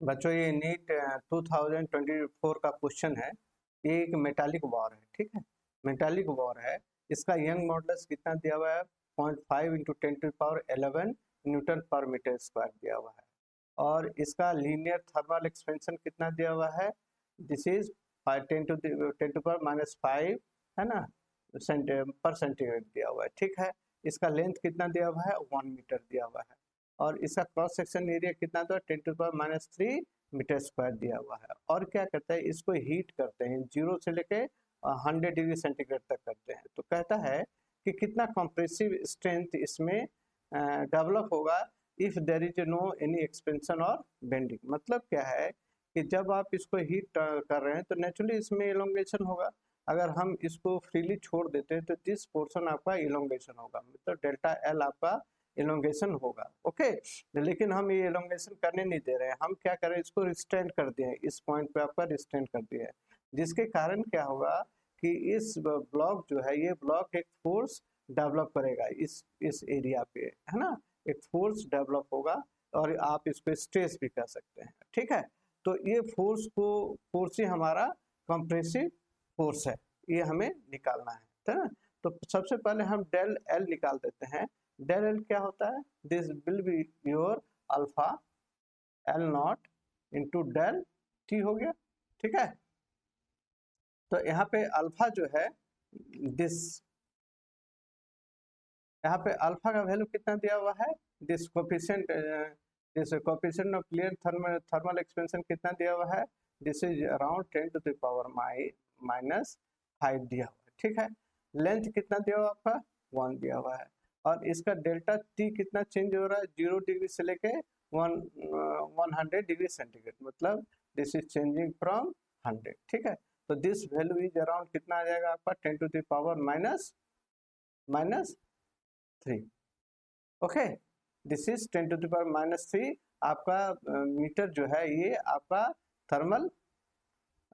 बच्चों ये नीट 2024 का क्वेश्चन है। ये एक मेटालिक वॉर है, ठीक है, मेटालिक वॉर है। इसका यंग मॉडुलस कितना दिया हुआ है? 0.5 इंटू 10⁻11 न्यूटन पर मीटर स्क्वायर दिया हुआ है। और इसका लीनियर थर्मल एक्सपेंशन कितना दिया हुआ है? दिस इज 10⁻⁵ है ना, पर सेंटीग्रेड दिया हुआ है, ठीक है। इसका लेंथ कितना दिया हुआ है? 1 मीटर दिया हुआ है। और इसका क्रॉस सेक्शन एरिया कितना था? 10⁻³ मीटर स्क्वायर दिया हुआ है। और क्या करता है, इसको हीट करते हैं 0 से लेके 100 डिग्री सेंटीग्रेड तक करते हैं। तो कहता है कि कितना कंप्रेसिव स्ट्रेंथ इसमें डेवलप होगा if there is no any expansion और बेंडिंग। मतलब क्या है कि जब आप इसको हीट कर रहे हैं तो नेचुरली इसमें एलोंगेशन होगा। अगर हम इसको फ्रीली छोड़ देते हैं तो दिस पोर्शन आपका एलोंगेशन होगा, मतलब डेल्टा एल आपका एलोंगेशन होगा, ओके। लेकिन हम ये एलोंगेशन करने नहीं दे रहे हैं, हम क्या करें, इसको रिस्ट्रेंट कर दिए, इस पॉइंट पे आपका रिस्ट्रेंट कर दिया है। जिसके कारण क्या होगा कि इस ब्लॉक जो है, ये ब्लॉक एक फोर्स डेवलप करेगा इस एरिया पे, है ना, एक फोर्स डेवलप होगा। और आप इसको स्ट्रेस भी कर सकते हैं, ठीक है। तो ये फोर्स ही हमारा कंप्रेसिव फोर्स है, ये हमें निकालना है ना। तो सबसे पहले हम डेल एल निकाल देते हैं। डेल एल क्या होता है? This will be your alpha L naught into del T हो गया, ठीक है। तो यहाँ पे अल्फा जो है, दिस यहाँ पे अल्फा का वैल्यू कितना दिया हुआ है? This coefficient of clear thermal expansion कितना दिया हुआ है? दिस इज अराउंड 10⁻⁻5 दिया हुआ है, ठीक है। लेंथ कितना दिया हुआ आपका? 1 दिया हुआ है। और इसका डेल्टा टी कितना चेंज हो रहा है? 0 डिग्री से लेके 100 डिग्री सेंटीग्रेड, मतलब दिस इज चेंजिंग फ्रॉम 100, ठीक है। तो दिस वैल्यू इज अराउंड कितना आ जाएगा आपका? 10⁻⁻3, ओके। दिस इज 10⁻⁻3 आपका मीटर जो है, ये आपका thermal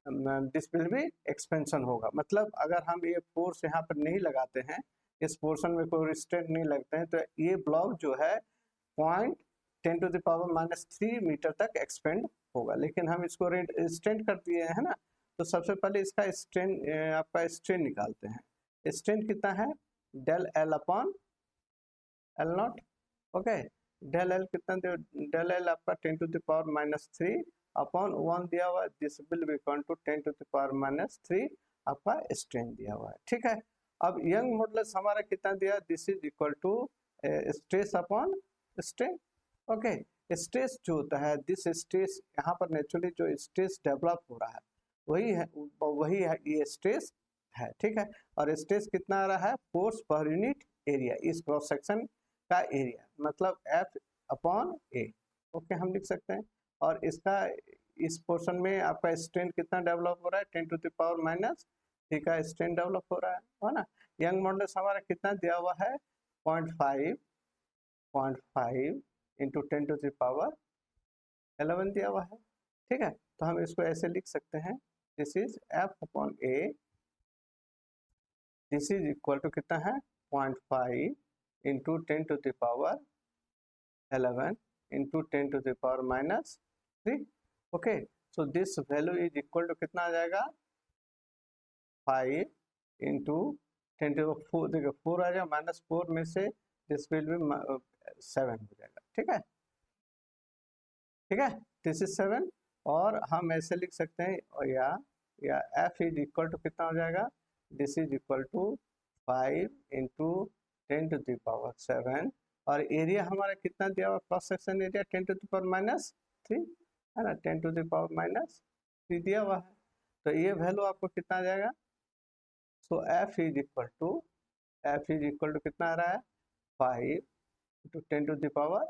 this will B expansion होगा। मतलब अगर हम ये फोर्स यहाँ पर नहीं लगाते हैं, इस पोर्शन में कोई रिस्ट्रेंट नहीं लगते हैं, तो ये ब्लॉक जो है 10⁻³ मीटर तक एक्सपेंड होगा। लेकिन हम इसको रिस्ट्रेंट कर दिए हैं ना, तो सबसे पहले इसका स्ट्रेन, आपका स्ट्रेन निकालते हैं। स्ट्रेन कितना है? Del L upon L naught, okay. Del L कितना दे? डेल एल आपका 10⁻³ अपॉन 1 दिया हुआ है, this will be equal to 10⁻³ आपका स्ट्रेन दिया हुआ है, ठीक है। अब यंग मॉडुलस हमारा कितना दिया? This is equal to stress upon strain, okay. Stress जो होता है, दिस स्ट्रेस यहाँ पर नेचुरली जो स्ट्रेस डेवलप हो रहा है वही है ये स्ट्रेस है, ठीक है। और स्ट्रेस कितना आ रहा है? फोर्स पर यूनिट एरिया, इस क्रॉस सेक्शन का एरिया, मतलब F अपॉन ए, ओके, हम लिख सकते हैं। और इसका इस पोर्शन में आपका स्ट्रेन कितना डेवलप हो रहा है? 10⁻³ का स्ट्रेन डेवलप हो रहा है ना। यंग मॉडुलस हमारा कितना दिया हुआ है? 0.5 इंटू 10⁻11 दिया हुआ है, ठीक है। तो हम इसको ऐसे लिख सकते हैं, this is F upon A, this is equal to कितना है? 0.5 into 10⁻11 into 10⁻³ okay. So this value is equal to कितना आ जाएगा? 5 इंटू 10⁻4, देखिए 4 आ जाएगा, -4 में से दिस विल बी 7 हो जाएगा, ठीक है, ठीक है। This is 7। और हम ऐसे लिख सकते हैं, और या F इज इक्वल टू कितना हो जाएगा? This is equal to 5 into 10⁻7। और एरिया हमारा कितना दिया हुआ? क्रॉस सेक्शन एरिया 10⁻³ है ना, 10⁻³ दिया हुआ है। तो ये वैल्यू आपको कितना आ जाएगा? सो F इज इक्वल टू कितना आ रहा है? 5 इंटू 10⁻4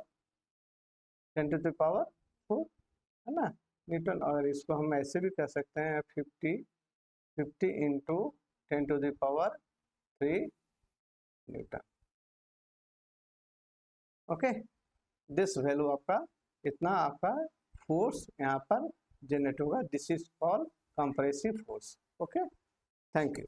है ना, न्यूटन। और इसको हम ऐसे भी कर सकते हैं, 50 into 10⁻3 Newton, okay. This value आपका इतना आपका फोर्स यहाँ पर जनरेट होगा। This is called compressive force, okay. Thank you.